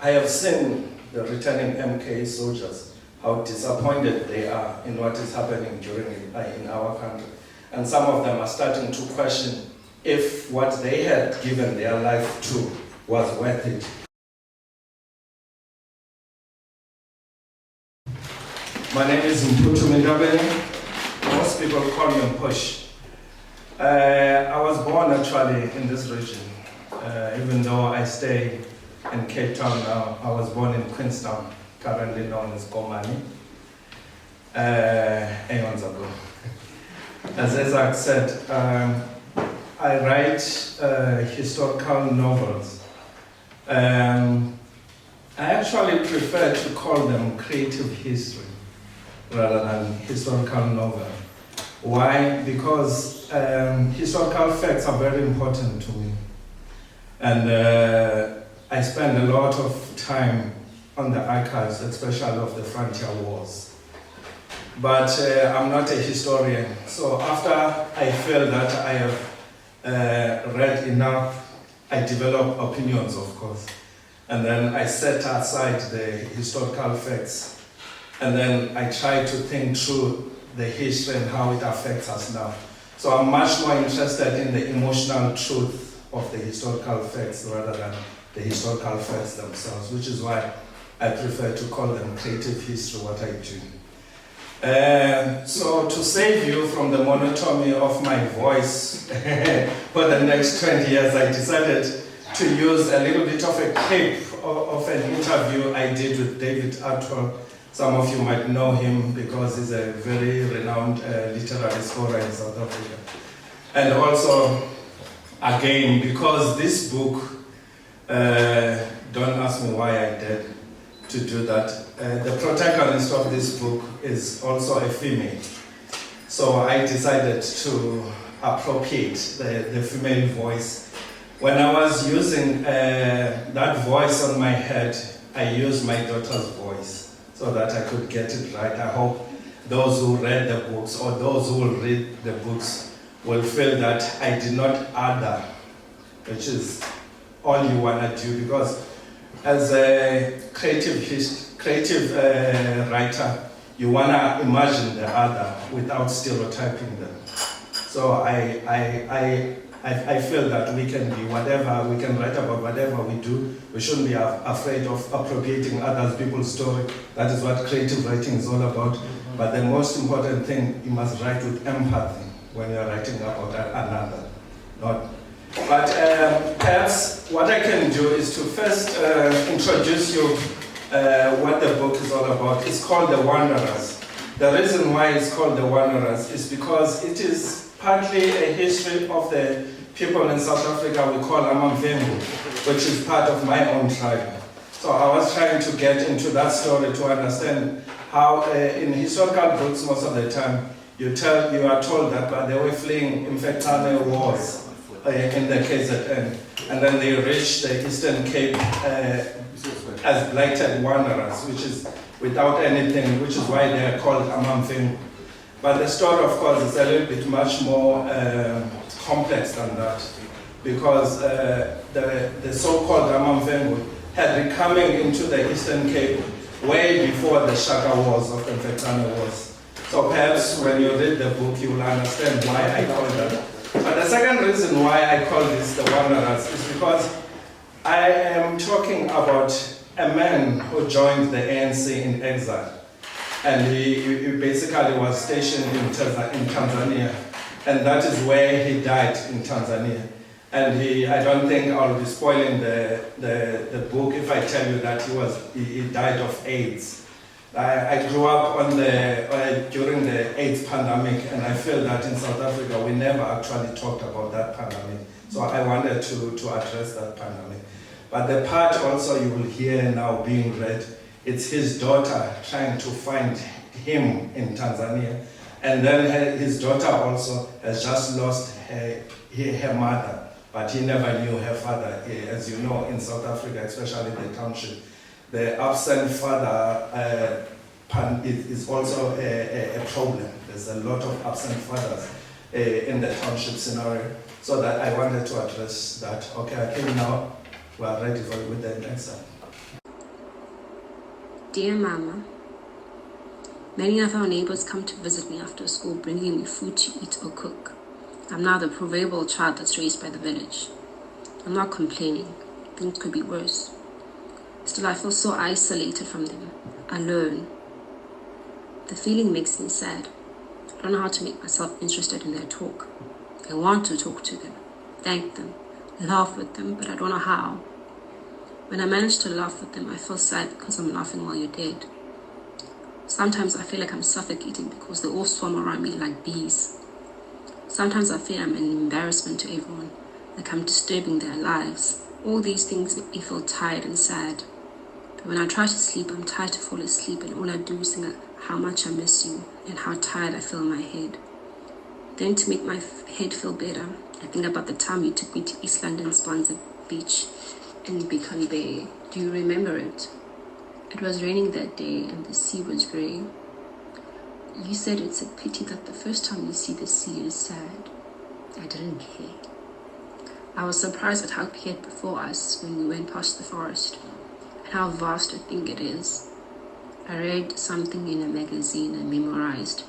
I have seen the returning MK soldiers, how disappointed they are in what is happening in our country. And some of them are starting to question if what they had given their life to was worth it. My name is Mphuthumi Ntabeni. Most people call me Mpush. I was born actually in this region, even though I stay in Cape Town now. I was born in Queenstown, currently known as Komani, aeons ago. As Isaac said, I write historical novels. I actually prefer to call them creative history rather than historical novel. Why? Because historical facts are very important to me. And I spend a lot of time on the archives, especially of the frontier wars. But I'm not a historian. So after I feel that I have read enough, I develop opinions, of course. And then I set aside the historical facts. And then I try to think through the history and how it affects us now. So I'm much more interested in the emotional truth of the historical facts rather than the historical facts themselves, which is why I prefer to call them creative history, what I do. So to save you from the monotony of my voice for the next 20 years, I decided to use a little bit of a clip of an interview I did with David Atwell. Some of you might know him because he's a very renowned literary scholar in South Africa. And also, again, because this book, don't ask me why I did to do that. The protagonist of this book is also a female. So I decided to appropriate the female voice. When I was using that voice on my head, I used my daughter's voice so that I could get it right. I hope those who read the books or those who will read the books will feel that I did not add that, which is all you want to do, because as a creative writer, you want to imagine the other without stereotyping them. So I feel that we can be whatever, we can write about whatever we do. We shouldn't be afraid of appropriating other people's story. That is what creative writing is all about. But the most important thing, you must write with empathy when you're writing about another. But perhaps what I can do is to first introduce you what the book is all about. It's called The Wanderers. The reason why it's called The Wanderers is because it is partly a history of the people in South Africa we call Amamfengu, which is part of my own tribe. So I was trying to get into that story to understand how in historical books most of the time you are told that they were fleeing Mphuthumi wars in the KZN, and then they reached the Eastern Cape as blighted wanderers, which is without anything, which is why they are called Amamfengu. But the story, of course, is a little bit much more complex than that, because the so-called Amamfengu had been coming into the Eastern Cape way before the Shaka Wars of the Mphuthumi Wars. So perhaps when you read the book, you will understand why I call that. But the second reason why I call this The Wanderers is because I am talking about a man who joined the ANC in exile. And he basically was stationed in Tanzania. And that is where he died, in Tanzania. And I don't think I'll be spoiling the book if I tell you that he died of AIDS. I grew up during the AIDS pandemic, and I feel that in South Africa we never actually talked about that pandemic. So I wanted to address that pandemic. But the part also you will hear now being read, it's his daughter trying to find him in Tanzania. And then his daughter also has just lost her mother, but he never knew her father. As you know, in South Africa, especially the township, the absent father is also a problem. There's a lot of absent fathers in the township scenario. So that I wanted to address that. Okay, I came now. We are ready for with the next one. Dear Mama, many of our neighbors come to visit me after school, bringing me food to eat or cook. I'm now the proverbial child that's raised by the village. I'm not complaining. Things could be worse. Still, I feel so isolated from them, alone. The feeling makes me sad. I don't know how to make myself interested in their talk. I want to talk to them, thank them, laugh with them, but I don't know how. When I manage to laugh with them, I feel sad because I'm laughing while you're dead. Sometimes I feel like I'm suffocating because they all swarm around me like bees. Sometimes I feel I'm an embarrassment to everyone, like I'm disturbing their lives. All these things make me feel tired and sad. But when I try to sleep, I'm tired to fall asleep, and all I do is think how much I miss you and how tired I feel in my head. Then to make my head feel better, I think about the time you took me to East London's Bonza Beach in Beacon Bay. Do you remember it? It was raining that day and the sea was grey. You said it's a pity that the first time you see the sea is sad. I didn't care. I was surprised at how it appeared before us when we went past the forest, and how vast a thing it is. I read something in a magazine and memorized.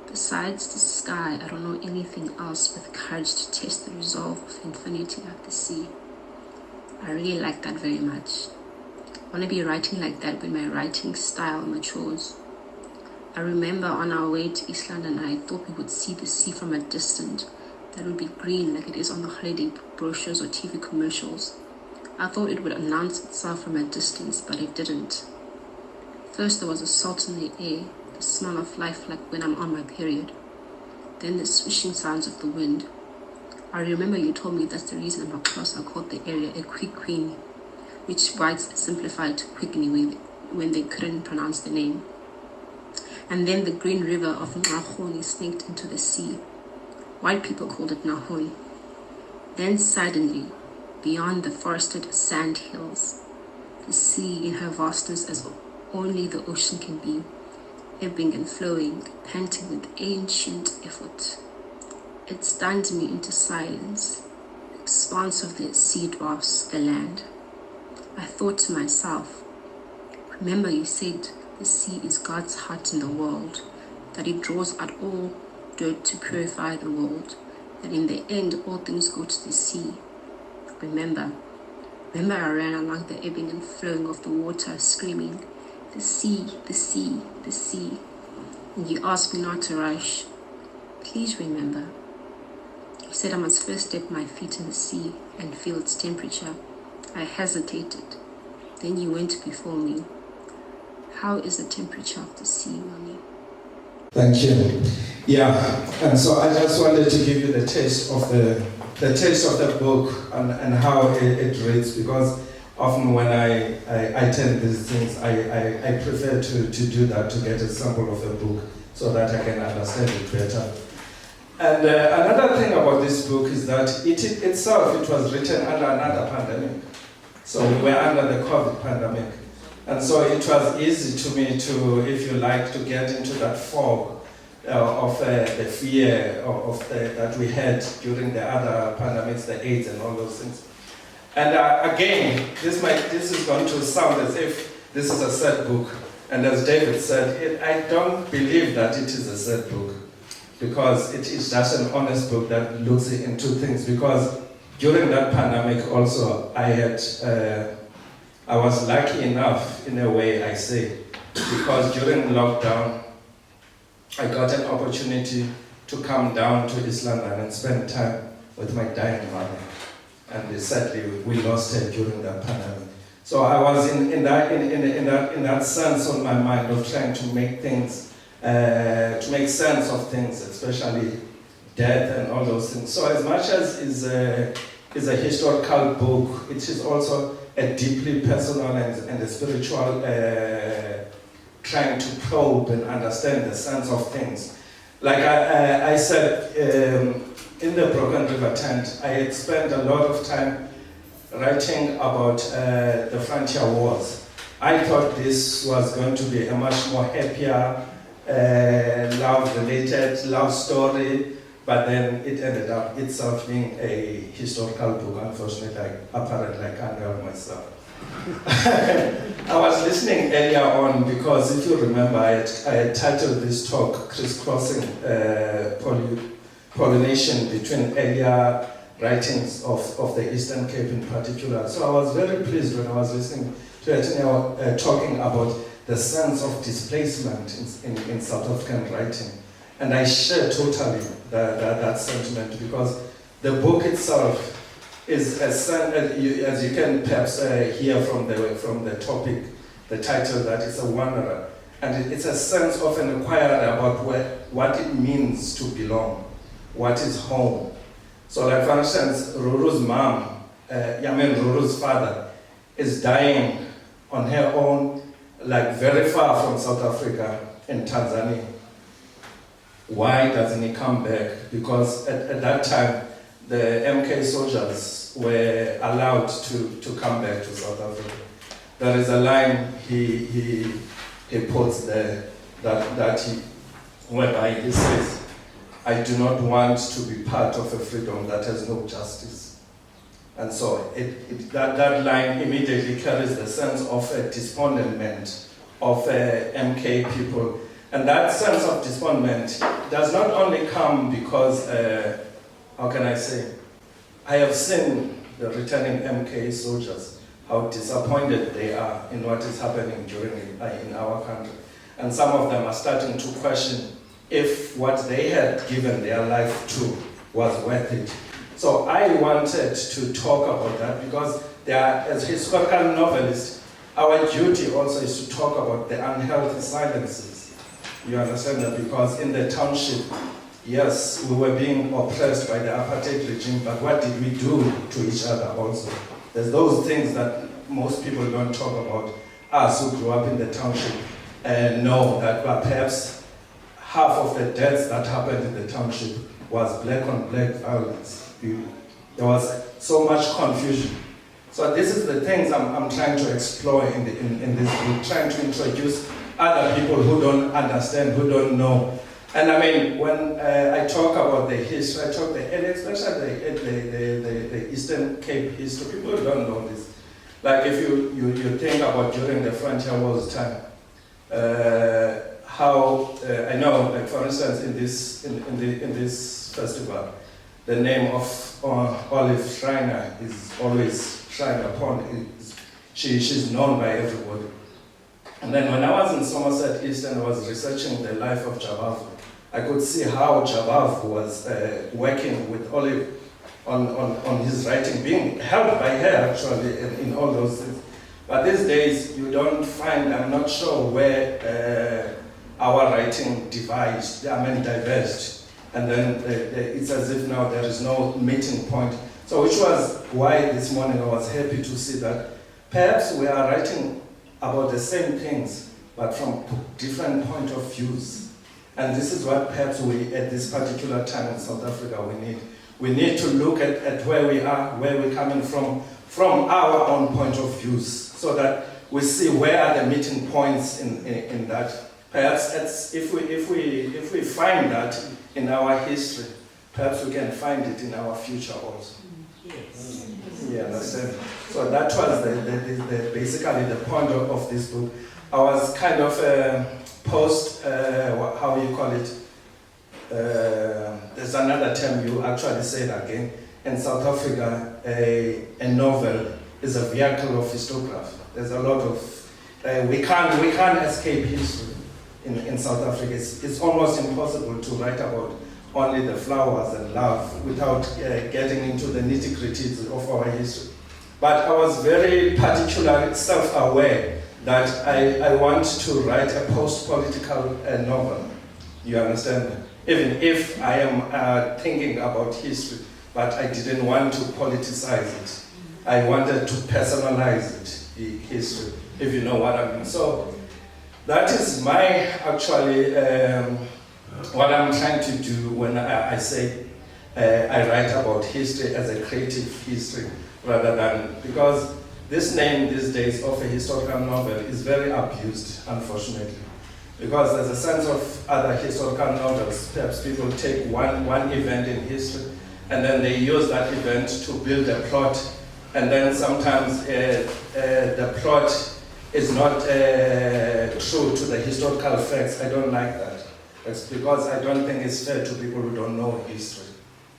Besides the sky, I don't know anything else with courage to test the resolve of infinity like the sea. I really like that very much. I want to be writing like that when my writing style matures. I remember on our way to East London, I thought we would see the sea from a distance, that would be green like it is on the holiday brochures or TV commercials. I thought it would announce itself from a distance, but it didn't. First there was a salt in the air, the smell of life like when I'm on my period. Then the swishing sounds of the wind. I remember you told me that's the reason our class called the area a quick queen, which whites simplified to Quickney when they couldn't pronounce the name. And then the green river of Nahoni snaked into the sea. White people called it Nahoni. Then suddenly, beyond the forested sand hills, the sea in her vastness as only the ocean can be, ebbing and flowing, panting with ancient effort. It stunned me into silence. The expanse of the sea dwarfs the land. I thought to myself, remember you said the sea is God's heart in the world, that it draws out all dirt to purify the world, that in the end all things go to the sea. Remember I ran along the ebbing and flowing of the water screaming, the sea, the sea, the sea. And you asked me not to rush. Please remember. You said I must first dip my feet in the sea and feel its temperature. I hesitated. Then you went before me. How is the temperature of the sea, Mommy? Thank you. Yeah, and so I just wanted to give you the taste of the book and how it reads, because often when I tell these things, I prefer to do that, to get a sample of the book so that I can understand it better. And another thing about this book is that it was written under another pandemic. So we were under the COVID pandemic. And so it was easy to me to, if you like, to get into that fog of the fear that we had during the other pandemics, the AIDS and all those things. And again, this is going to sound as if this is a sad book. And as David said, I don't believe that it is a sad book, because it is just an honest book that looks into things. Because during that pandemic also, I was lucky enough, in a way I say, because during lockdown, I got an opportunity to come down to East London and spend time with my dying mother. And sadly, we lost her during that pandemic. So I was in that sense on my mind of trying to make things, to make sense of things, especially death and all those things. So as much as is a historical book, it is also a deeply personal and a spiritual trying to probe and understand the sense of things. Like I said, in the Broken River Tent, I had spent a lot of time writing about the frontier wars. I thought this was going to be a much more happier, love-related love story, but then it ended up itself being a historical book. Unfortunately, apparently I can't help myself. I was listening earlier on because if you remember, I had titled this talk Crisscrossing Pollination between earlier writings of the Eastern Cape in particular. So I was very pleased when I was listening to Etienne talking about the sense of displacement in South African writing. And I share totally that sentiment, because the book itself is, as you can perhaps hear from the topic, the title, that it's a wanderer. And it's a sense of an inquiry about what it means to belong, what is home. So like for instance, Ruru's mom, Ruru's father, is dying on her own, like very far from South Africa in Tanzania. Why doesn't he come back? Because at that time, the MK soldiers were allowed to come back to South Africa. There is a line he puts there whereby he says, "I do not want to be part of a freedom that has no justice." And so that line immediately carries the sense of a despondentment of MK people. And that sense of despondent does not only come because, how can I say, I have seen the returning MK soldiers, how disappointed they are in what is happening in our country. And some of them are starting to question if what they had given their life to was worth it. So I wanted to talk about that because as historical novelists, our duty also is to talk about the unhealthy silences. You understand that? Because in the township, yes, we were being oppressed by the apartheid regime, but what did we do to each other also? There's those things that most people don't talk about. Us who grew up in the township know that perhaps half of the deaths that happened in the township was black on black violence. There was so much confusion. So this is the things I'm trying to explore in this book, trying to introduce other people who don't understand, who don't know. And I mean, when I talk about the history, especially the Eastern Cape history, people don't know this. Like if you think about during the Frontier Wars time, how I know, like for instance, in this festival, the name of Olive Schreiner is always Schreiner Pond. She's known by everybody. And then when I was in Somerset East and I was researching the life of Jabavu, I could see how Jabavu was working with Olive on his writing, being helped by her actually in all those things. But these days you don't find, I'm not sure where our writing diverged, and then it's as if now there is no meeting point. So which was why this morning I was happy to see that perhaps we are writing about the same things, but from different point of views. And this is what perhaps we, at this particular time in South Africa, we need. We need to look at where we are, where we're coming from our own point of views, so that we see where are the meeting points in that. Perhaps if we find that in our history, perhaps we can find it in our future also. Yes. Yeah, understand. So that was the basically the point of this book. I was kind of how you call it? There's another term you actually said again. In South Africa, a novel is a vehicle of historiography. There's a lot of we can't escape history in South Africa. It's almost impossible to write about only the flowers and love without getting into the nitty-gritties of our history. But I was very particularly self-aware that I want to write a post-political novel. You understand? Even if I am thinking about history, but I didn't want to politicize it. I wanted to personalize it, the history, if you know what I mean. So that is my, actually, what I'm trying to do when I say I write about history as a creative history, rather than, because this name these days of a historical novel is very abused, unfortunately. Because there's a sense of other historical novels, perhaps people take one event in history and then they use that event to build a plot, and then sometimes the plot is not true to the historical facts, I don't like that. It's because I don't think it's fair to people who don't know history.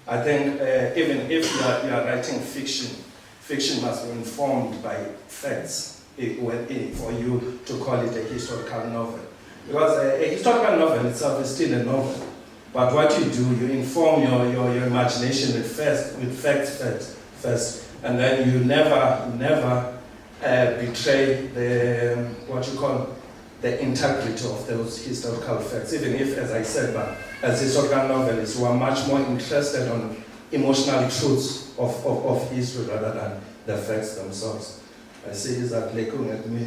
I think even if you are writing fiction, fiction must be informed by facts for you to call it a historical novel. Because a historical novel itself is still a novel. But what you do, you inform your imagination with facts first, and then you never betray the integrity of those historical facts. Even if, as I said, but as historical novelists, we are much more interested on emotional truths of history rather than the facts themselves. I see is that looking at me.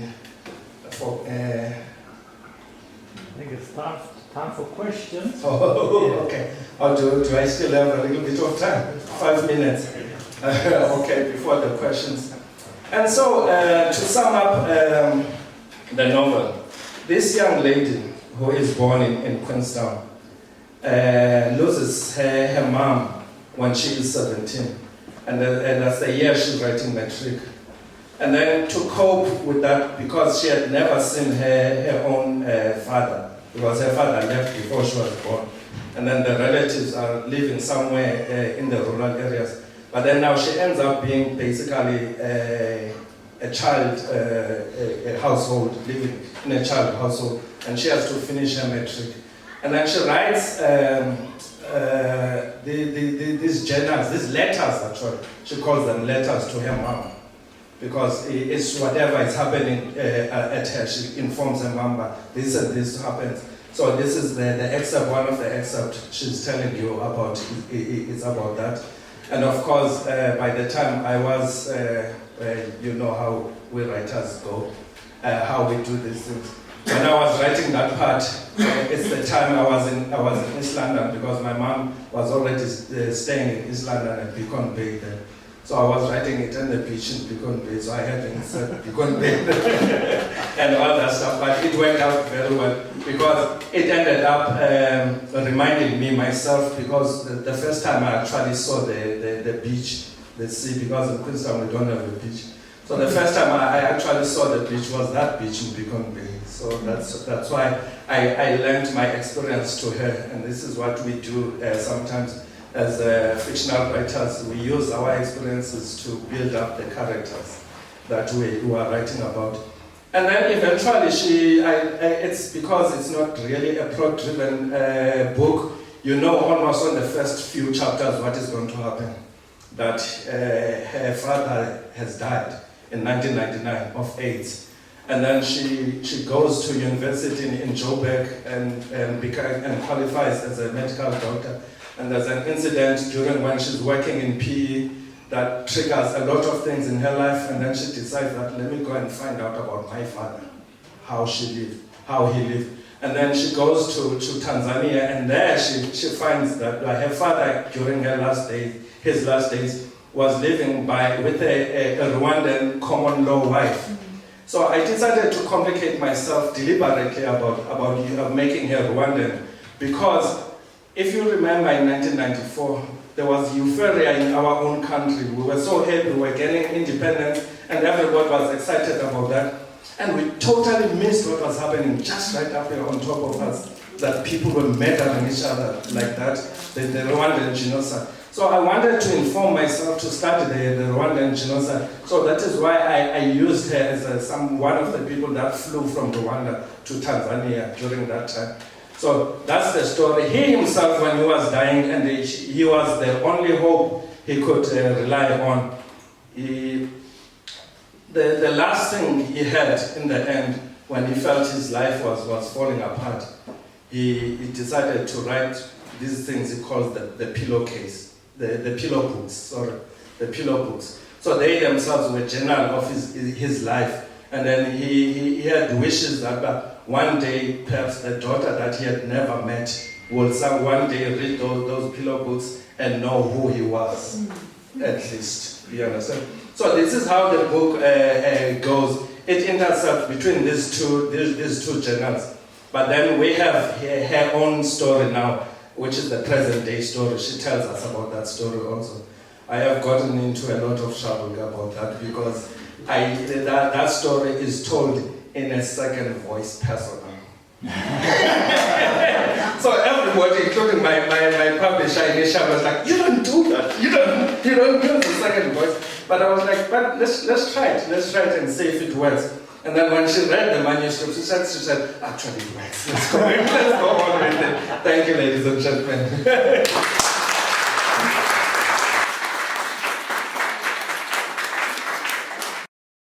I think it's time for questions. Oh, okay. Or do I still have a little bit of time? 5 minutes. Okay, before the questions. And so, to sum up the novel, this young lady who is born in Queenstown loses her mom when she is 17. And that's the year she's writing matric. And then to cope with that, because she had never seen her own father, because her father left before she was born. And then the relatives are living somewhere in the rural areas. But then now she ends up being basically a child, a household, living in a child household, and she has to finish her matric. And then she writes these journals, these letters actually. She calls them letters to her mom, because it's whatever is happening at her, she informs her mom that this and this happens. So this is the excerpt, one of the excerpts she's telling you about, it's about that. And of course, by the time I was, you know how we writers go, how we do these things. When I was writing that part, it's the time I was in East London, because my mom was already staying in East London at Beacon Bay then. So I was writing it on the beach in Beacon Bay, so I had to insert Beacon Bay and all that stuff. But it worked out very well, because it ended up reminding me myself, because the first time I actually saw the beach, the sea, because in Queenstown we don't have a beach. So the first time I actually saw the beach was that beach in Beacon Bay. So that's why I lent my experience to her, and this is what we do sometimes. As fictional writers, we use our experiences to build up the characters that we are writing about. And then eventually it's because it's not really a plot-driven book, you know almost on the first few chapters what is going to happen. That her father has died in 1999 of AIDS. And then she goes to university in Joburg and qualifies as a medical doctor. And there's an incident during when she's working in PE that triggers a lot of things in her life, and then she decides that let me go and find out about my father, how he lived. And then she goes to Tanzania, and there she finds that her father during his last days, was living with a Rwandan common law wife. So I decided to complicate myself deliberately about making her Rwandan, because if you remember in 1994, there was euphoria in our own country. We were so happy, we were getting independence, and everybody was excited about that. And we totally missed what was happening just right up here on top of us, that people were murdering each other like that, the Rwandan genocide. So I wanted to inform myself to study the Rwandan genocide. So that is why I used her as one of the people that flew from Rwanda to Tanzania during that time. So that's the story. He himself, when he was dying, and he was the only hope he could rely on. The last thing he had in the end, when he felt his life was falling apart, he decided to write these things he calls the pillowcase, the pillow books, the pillow books. So they themselves were journal of his life. And then he had wishes that one day, perhaps the daughter that he had never met will one day read those pillow books and know who he was, at least. You understand? So this is how the book goes. It intercepts between these two journals. But then we have her own story now, which is the present day story. She tells us about that story also. I have gotten into a lot of trouble about that, because that story is told in a second voice personal. So everybody, including my publisher initially, was like, "You don't do that. You don't use the second voice." But I was like, "But let's try it. Let's try it and see if it works." And then when she read the manuscript, she said, "Actually, it works. Let's go on with it." Thank you, ladies and gentlemen.